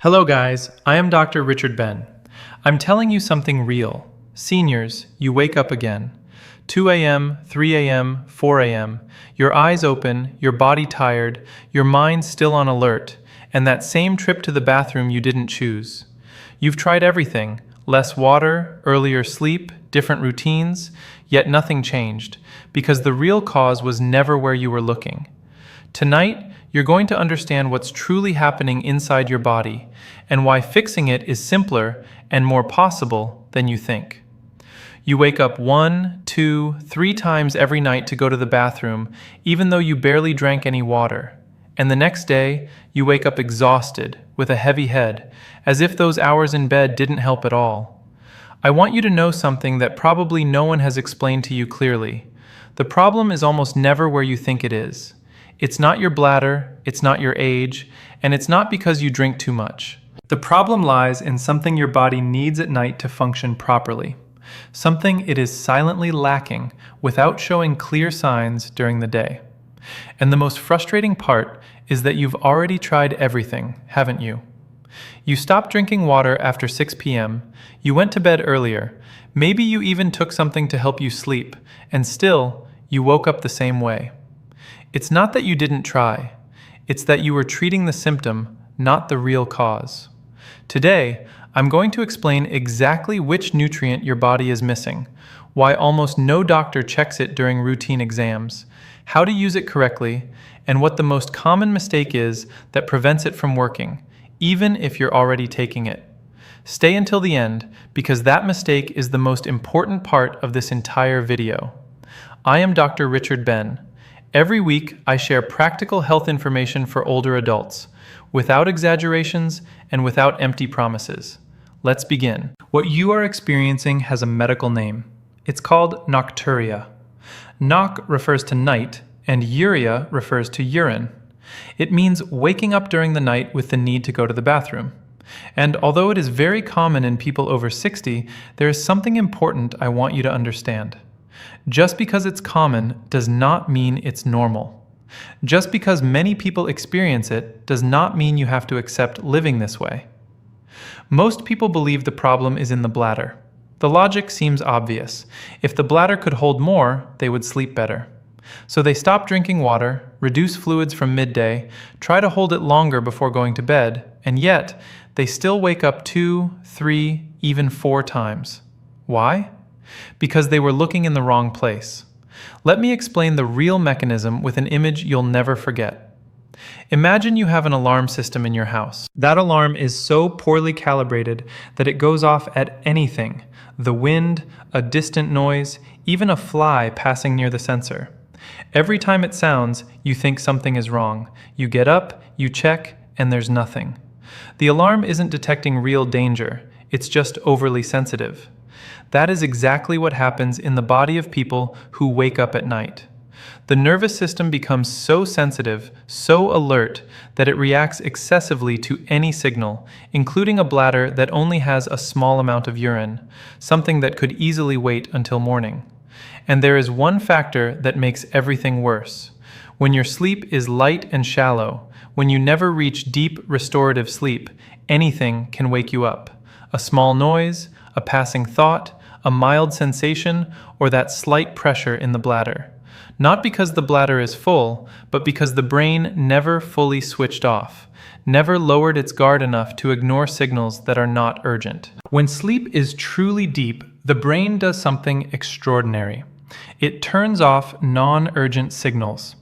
Hello guys, I am Dr. Richard Ben. I'm telling you something real. Seniors, you wake up again. 2 a.m., 3 a.m., 4 a.m., your eyes open, your body tired, your mind still on alert, and that same trip to the bathroom you didn't choose. You've tried everything, less water, earlier sleep, different routines, yet nothing changed, because the real cause was never where you were looking. Tonight, you're going to understand what's truly happening inside your body and why fixing it is simpler and more possible than you think. You wake up 1, 2, 3 times every night to go to the bathroom, even though you barely drank any water. And the next day, you wake up exhausted, with a heavy head, as if those hours in bed didn't help at all. I want you to know something that probably no one has explained to you clearly. The problem is almost never where you think it is. It's not your bladder, it's not your age, and it's not because you drink too much. The problem lies in something your body needs at night to function properly. Something it is silently lacking without showing clear signs during the day. And the most frustrating part is that you've already tried everything, haven't you? You stopped drinking water after 6 p.m., you went to bed earlier, maybe you even took something to help you sleep, and still, you woke up the same way. It's not that you didn't try, it's that you were treating the symptom, not the real cause. Today, I'm going to explain exactly which nutrient your body is missing, why almost no doctor checks it during routine exams, how to use it correctly, and what the most common mistake is that prevents it from working, even if you're already taking it. Stay until the end, because that mistake is the most important part of this entire video. I am Dr. Richard Ben. Every week, I share practical health information for older adults, without exaggerations and without empty promises. Let's begin. What you are experiencing has a medical name. It's called Nocturia. Noc refers to night, and uria refers to urine. It means waking up during the night with the need to go to the bathroom. And although it is very common in people over 60, there is something important I want you to understand. Just because it's common does not mean it's normal. Just because many people experience it does not mean you have to accept living this way. Most people believe the problem is in the bladder. The logic seems obvious. If the bladder could hold more, they would sleep better. So they stop drinking water, reduce fluids from midday, try to hold it longer before going to bed, and yet they still wake up 2, 3, even 4 times. Why? Because they were looking in the wrong place. Let me explain the real mechanism with an image you'll never forget. Imagine you have an alarm system in your house. That alarm is so poorly calibrated that it goes off at anything: the wind, a distant noise, even a fly passing near the sensor. Every time it sounds, you think something is wrong. You get up, you check, and there's nothing. The alarm isn't detecting real danger, it's just overly sensitive. That is exactly what happens in the body of people who wake up at night. The nervous system becomes so sensitive, so alert, that it reacts excessively to any signal, including a bladder that only has a small amount of urine, something that could easily wait until morning. And there is one factor that makes everything worse. When your sleep is light and shallow, when you never reach deep restorative sleep, anything can wake you up. A small noise, a passing thought, a mild sensation, or that slight pressure in the bladder. Not because the bladder is full, but because the brain never fully switched off, never lowered its guard enough to ignore signals that are not urgent. When sleep is truly deep, the brain does something extraordinary. It turns off non-urgent signals.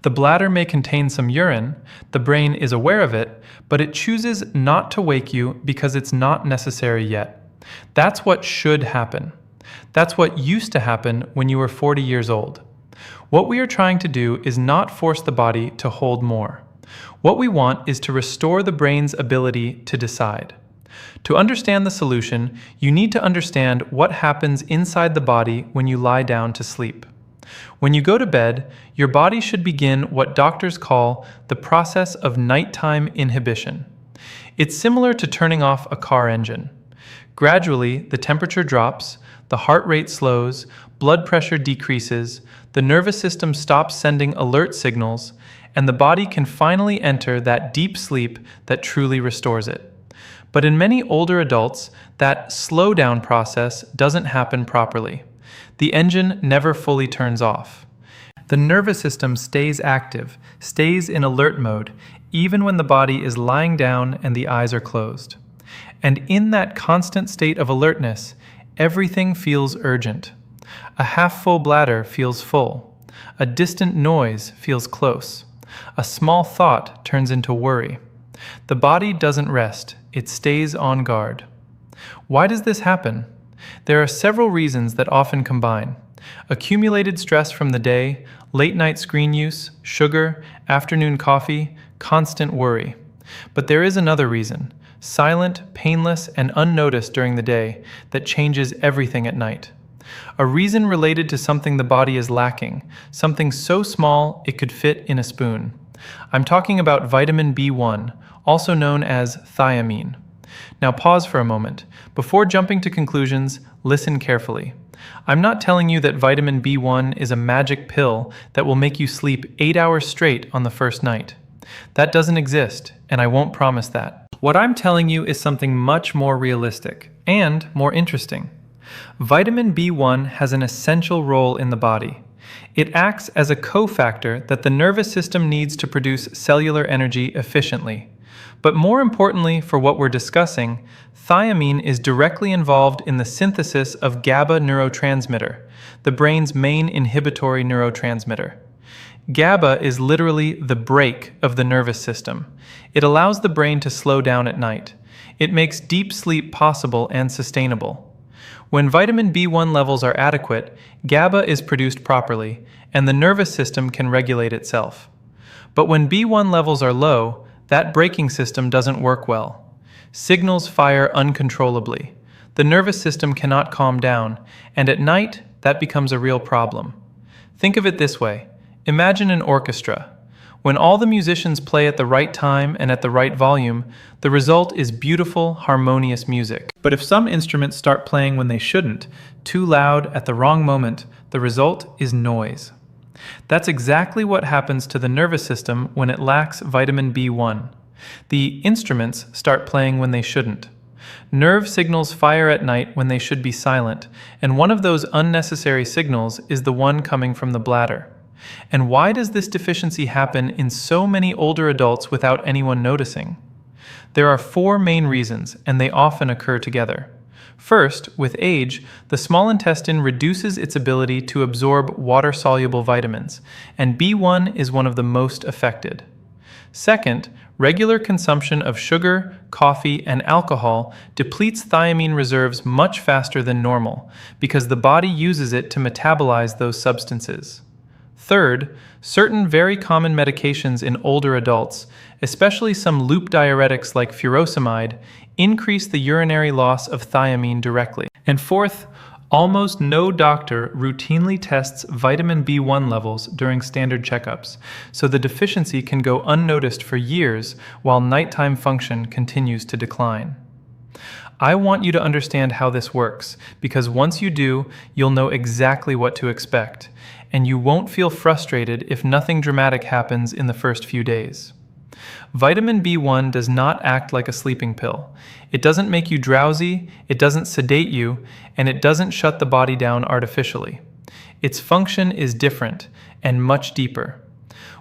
The bladder may contain some urine, the brain is aware of it, but it chooses not to wake you because it's not necessary yet. That's what should happen. That's what used to happen when you were 40 years old. What we are trying to do is not force the body to hold more. What we want is to restore the brain's ability to decide. To understand the solution, you need to understand what happens inside the body when you lie down to sleep. When you go to bed, your body should begin what doctors call the process of nighttime inhibition. It's similar to turning off a car engine. Gradually, the temperature drops, the heart rate slows, blood pressure decreases, the nervous system stops sending alert signals, and the body can finally enter that deep sleep that truly restores it. But in many older adults, that slow-down process doesn't happen properly. The engine never fully turns off. The nervous system stays active, stays in alert mode, even when the body is lying down and the eyes are closed. And in that constant state of alertness, everything feels urgent. A half-full bladder feels full. A distant noise feels close. A small thought turns into worry. The body doesn't rest, it stays on guard. Why does this happen? There are several reasons that often combine. Accumulated stress from the day, late-night screen use, sugar, afternoon coffee, constant worry. But there is another reason, silent, painless, and unnoticed during the day, that changes everything at night. A reason related to something the body is lacking, something so small it could fit in a spoon. I'm talking about vitamin B1, also known as thiamine. Now pause for a moment. Before jumping to conclusions, listen carefully. I'm not telling you that vitamin B1 is a magic pill that will make you sleep 8 hours straight on the first night. That doesn't exist, and I won't promise that. What I'm telling you is something much more realistic and more interesting. Vitamin B1 has an essential role in the body. It acts as a cofactor that the nervous system needs to produce cellular energy efficiently. But more importantly for what we're discussing, thiamine is directly involved in the synthesis of GABA neurotransmitter, the brain's main inhibitory neurotransmitter. GABA is literally the brake of the nervous system. It allows the brain to slow down at night. It makes deep sleep possible and sustainable. When vitamin B1 levels are adequate, GABA is produced properly, and the nervous system can regulate itself. But when B1 levels are low, that braking system doesn't work well. Signals fire uncontrollably. The nervous system cannot calm down, and at night, that becomes a real problem. Think of it this way. Imagine an orchestra. When all the musicians play at the right time and at the right volume, the result is beautiful, harmonious music. But if some instruments start playing when they shouldn't, too loud at the wrong moment, the result is noise. That's exactly what happens to the nervous system when it lacks vitamin B1. The instruments start playing when they shouldn't. Nerve signals fire at night when they should be silent, and one of those unnecessary signals is the one coming from the bladder. And why does this deficiency happen in so many older adults without anyone noticing? There are 4 main reasons, and they often occur together. First, with age, the small intestine reduces its ability to absorb water-soluble vitamins, and B1 is one of the most affected. Second, regular consumption of sugar, coffee, and alcohol depletes thiamine reserves much faster than normal, because the body uses it to metabolize those substances. Third, certain very common medications in older adults, especially some loop diuretics like furosemide, increase the urinary loss of thiamine directly. And fourth, almost no doctor routinely tests vitamin B1 levels during standard checkups, so the deficiency can go unnoticed for years while nighttime function continues to decline. I want you to understand how this works, because once you do, you'll know exactly what to expect, and you won't feel frustrated if nothing dramatic happens in the first few days. Vitamin B1 does not act like a sleeping pill. It doesn't make you drowsy, it doesn't sedate you, and it doesn't shut the body down artificially. Its function is different and much deeper.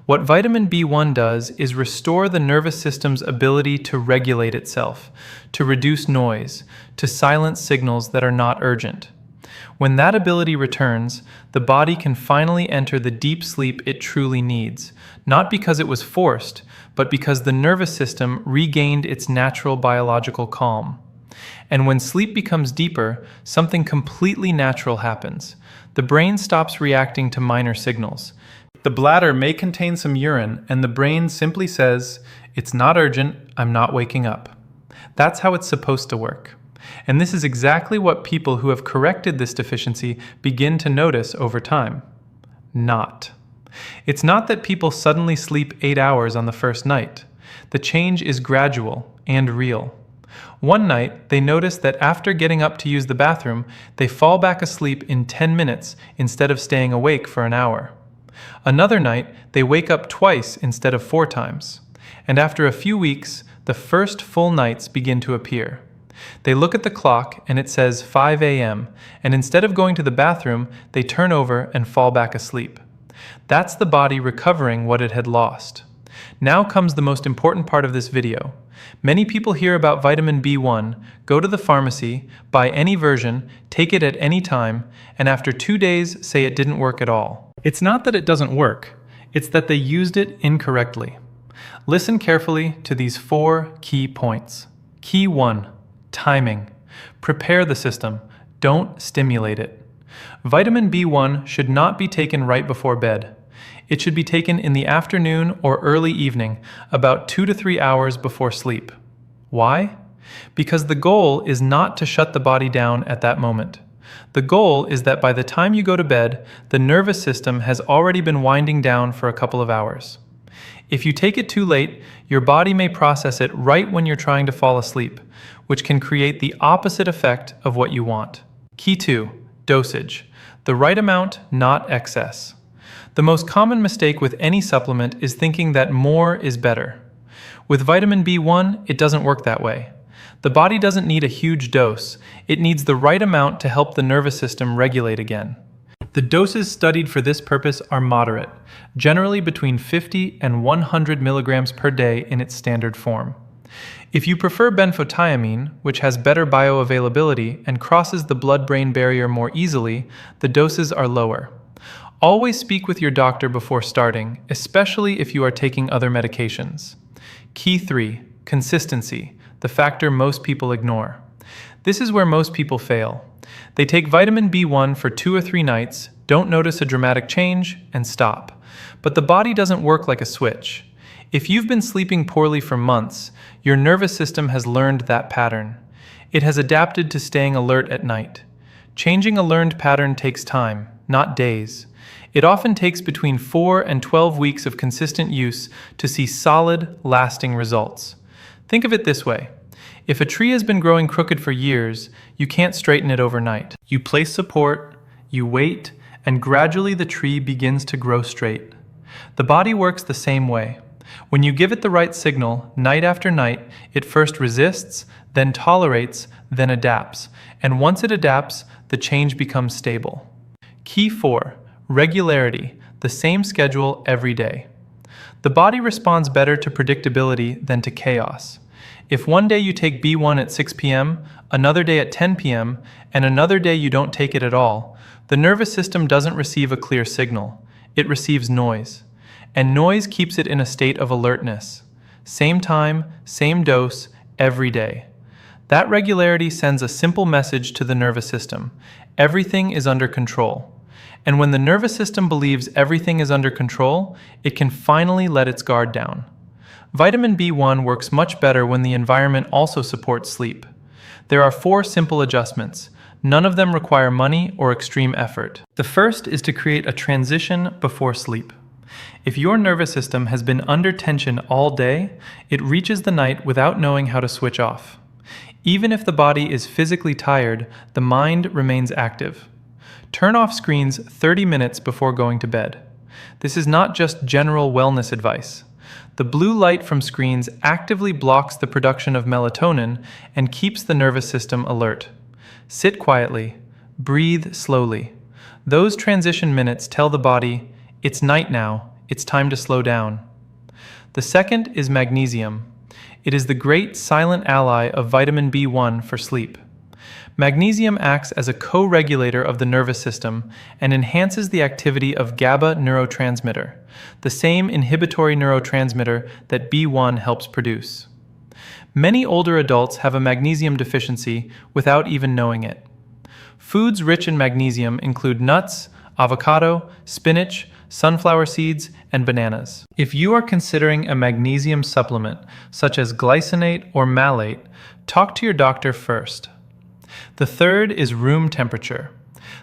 What vitamin B1 does is restore the nervous system's ability to regulate itself, to reduce noise, to silence signals that are not urgent. When that ability returns, the body can finally enter the deep sleep it truly needs, not because it was forced, but because the nervous system regained its natural biological calm. And when sleep becomes deeper, something completely natural happens. The brain stops reacting to minor signals. The bladder may contain some urine, and the brain simply says, "It's not urgent, I'm not waking up." That's how it's supposed to work. And this is exactly what people who have corrected this deficiency begin to notice over time. It's not that people suddenly sleep 8 hours on the first night. The change is gradual and real. One night, they notice that after getting up to use the bathroom, they fall back asleep in 10 minutes instead of staying awake for an hour. Another night, they wake up twice instead of 4 times. And after a few weeks, the first full nights begin to appear. They look at the clock and it says 5 a.m., and instead of going to the bathroom, they turn over and fall back asleep. That's the body recovering what it had lost. Now comes the most important part of this video. Many people hear about vitamin B1, go to the pharmacy, buy any version, take it at any time, and after 2 days say it didn't work at all. It's not that it doesn't work, it's that they used it incorrectly. Listen carefully to these 4 key points. Key 1. Timing. Prepare the system, don't stimulate it. Vitamin B1 should not be taken right before bed. It should be taken in the afternoon or early evening, about 2 to 3 hours before sleep. Why? Because the goal is not to shut the body down at that moment. The goal is that by the time you go to bed, the nervous system has already been winding down for a couple of hours. If you take it too late, your body may process it right when you're trying to fall asleep, which can create the opposite effect of what you want. Key 2. Dosage. The right amount, not excess. The most common mistake with any supplement is thinking that more is better. With vitamin B1, it doesn't work that way. The body doesn't need a huge dose, it needs the right amount to help the nervous system regulate again. The doses studied for this purpose are moderate, generally between 50 and 100 milligrams per day in its standard form. If you prefer benfotiamine, which has better bioavailability and crosses the blood-brain barrier more easily, the doses are lower. Always speak with your doctor before starting, especially if you are taking other medications. Key 3. Consistency, the factor most people ignore. This is where most people fail. They take vitamin B1 for 2 or 3 nights, don't notice a dramatic change, and stop. But the body doesn't work like a switch. If you've been sleeping poorly for months, your nervous system has learned that pattern. It has adapted to staying alert at night. Changing a learned pattern takes time, not days. It often takes between 4 and 12 weeks of consistent use to see solid, lasting results. Think of it this way. If a tree has been growing crooked for years, you can't straighten it overnight. You place support, you wait, and gradually the tree begins to grow straight. The body works the same way. When you give it the right signal, night after night, it first resists, then tolerates, then adapts. And once it adapts, the change becomes stable. Key 4. Regularity, the same schedule every day. The body responds better to predictability than to chaos. If one day you take B1 at 6 p.m., another day at 10 p.m., and another day you don't take it at all, the nervous system doesn't receive a clear signal. It receives noise. And noise keeps it in a state of alertness. Same time, same dose, every day. That regularity sends a simple message to the nervous system. Everything is under control. And when the nervous system believes everything is under control, it can finally let its guard down. Vitamin B1 works much better when the environment also supports sleep. There are 4 simple adjustments. None of them require money or extreme effort. The first is to create a transition before sleep. If your nervous system has been under tension all day, it reaches the night without knowing how to switch off. Even if the body is physically tired, the mind remains active. Turn off screens 30 minutes before going to bed. This is not just general wellness advice. The blue light from screens actively blocks the production of melatonin and keeps the nervous system alert. Sit quietly. Breathe slowly. Those transition minutes tell the body, it's night now, it's time to slow down. The second is magnesium. It is the great silent ally of vitamin B1 for sleep. Magnesium acts as a co-regulator of the nervous system and enhances the activity of GABA neurotransmitter, the same inhibitory neurotransmitter that B1 helps produce. Many older adults have a magnesium deficiency without even knowing it. Foods rich in magnesium include nuts, avocado, spinach, sunflower seeds, and bananas. If you are considering a magnesium supplement, such as glycinate or malate, talk to your doctor first. The third is room temperature.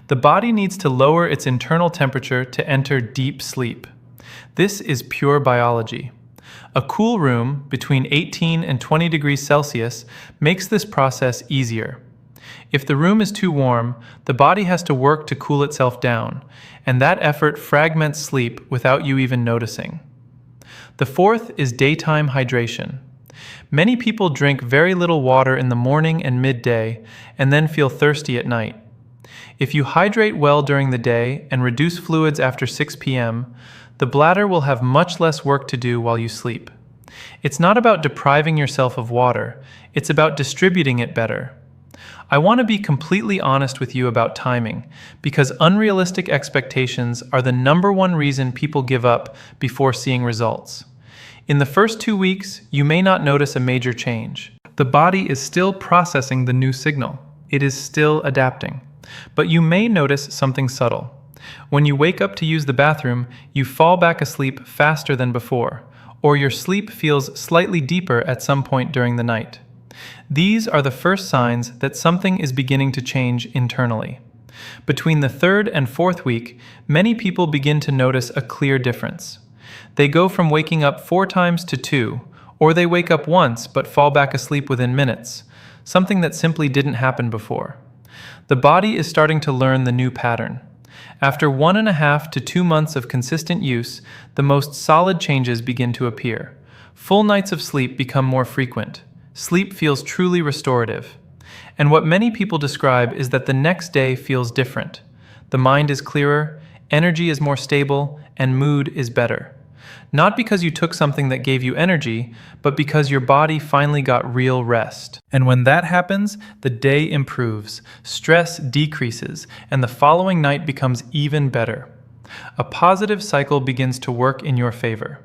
The body needs to lower its internal temperature to enter deep sleep. This is pure biology. A cool room, between 18 and 20 degrees Celsius, makes this process easier. If the room is too warm, the body has to work to cool itself down, and that effort fragments sleep without you even noticing. The fourth is daytime hydration. Many people drink very little water in the morning and midday, and then feel thirsty at night. If you hydrate well during the day and reduce fluids after 6 p.m., the bladder will have much less work to do while you sleep. It's not about depriving yourself of water, it's about distributing it better. I want to be completely honest with you about timing, because unrealistic expectations are the #1 reason people give up before seeing results. In the first 2 weeks, you may not notice a major change. The body is still processing the new signal. It is still adapting. But you may notice something subtle. When you wake up to use the bathroom, you fall back asleep faster than before, or your sleep feels slightly deeper at some point during the night. These are the first signs that something is beginning to change internally. Between the 3rd and 4th week, many people begin to notice a clear difference. They go from waking up 4 times to 2, or they wake up once but fall back asleep within minutes, something that simply didn't happen before. The body is starting to learn the new pattern. After 1.5 to 2 months of consistent use, the most solid changes begin to appear. Full nights of sleep become more frequent. Sleep feels truly restorative. And what many people describe is that the next day feels different. The mind is clearer, energy is more stable, and mood is better. Not because you took something that gave you energy, but because your body finally got real rest. And when that happens, the day improves, stress decreases, and the following night becomes even better. A positive cycle begins to work in your favor.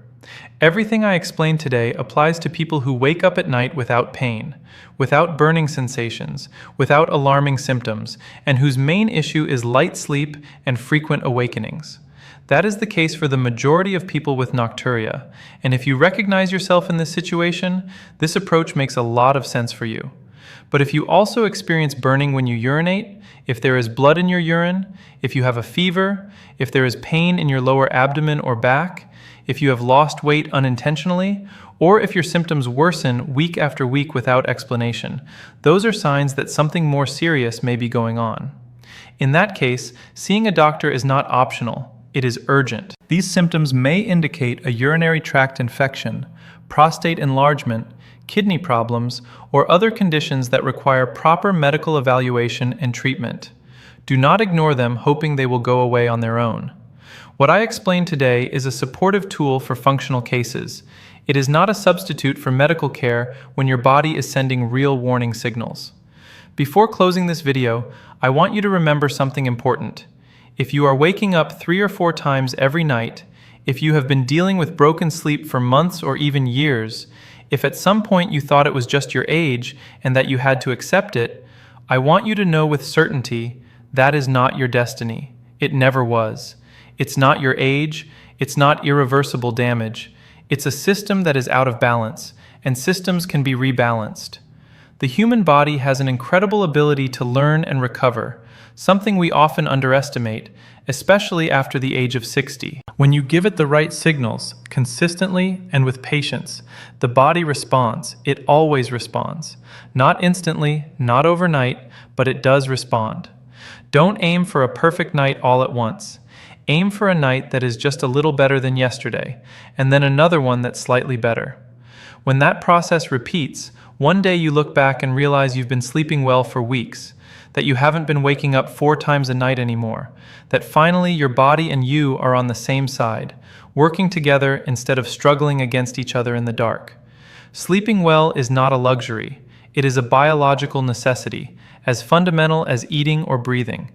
Everything I explained today applies to people who wake up at night without pain, without burning sensations, without alarming symptoms, and whose main issue is light sleep and frequent awakenings. That is the case for the majority of people with nocturia, and if you recognize yourself in this situation, this approach makes a lot of sense for you. But if you also experience burning when you urinate, if there is blood in your urine, if you have a fever, if there is pain in your lower abdomen or back, if you have lost weight unintentionally, or if your symptoms worsen week after week without explanation, those are signs that something more serious may be going on. In that case, seeing a doctor is not optional. It is urgent. These symptoms may indicate a urinary tract infection, prostate enlargement, kidney problems, or other conditions that require proper medical evaluation and treatment. Do not ignore them hoping they will go away on their own. What I explained today is a supportive tool for functional cases. It is not a substitute for medical care when your body is sending real warning signals. Before closing this video, I want you to remember something important. If you are waking up 3 or 4 times every night, if you have been dealing with broken sleep for months or even years, if at some point you thought it was just your age and that you had to accept it, I want you to know with certainty that is not your destiny. It never was. It's not your age, it's not irreversible damage. It's a system that is out of balance, and systems can be rebalanced. The human body has an incredible ability to learn and recover, something we often underestimate, especially after the age of 60. When you give it the right signals, consistently and with patience, the body responds. It always responds. Not instantly, not overnight, but it does respond. Don't aim for a perfect night all at once. Aim for a night that is just a little better than yesterday, and then another one that's slightly better. When that process repeats, one day you look back and realize you've been sleeping well for weeks, that you haven't been waking up 4 times a night anymore, that finally your body and you are on the same side, working together instead of struggling against each other in the dark. Sleeping well is not a luxury. It is a biological necessity, as fundamental as eating or breathing.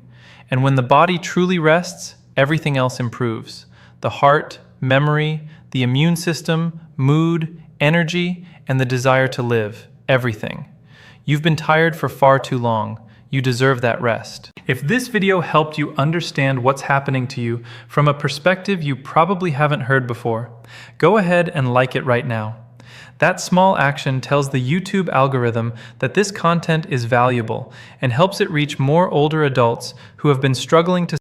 And when the body truly rests, everything else improves. The heart, memory, the immune system, mood, energy, and the desire to live. Everything. You've been tired for far too long. You deserve that rest. If this video helped you understand what's happening to you from a perspective you probably haven't heard before, go ahead and like it right now. That small action tells the YouTube algorithm that this content is valuable and helps it reach more older adults who have been struggling to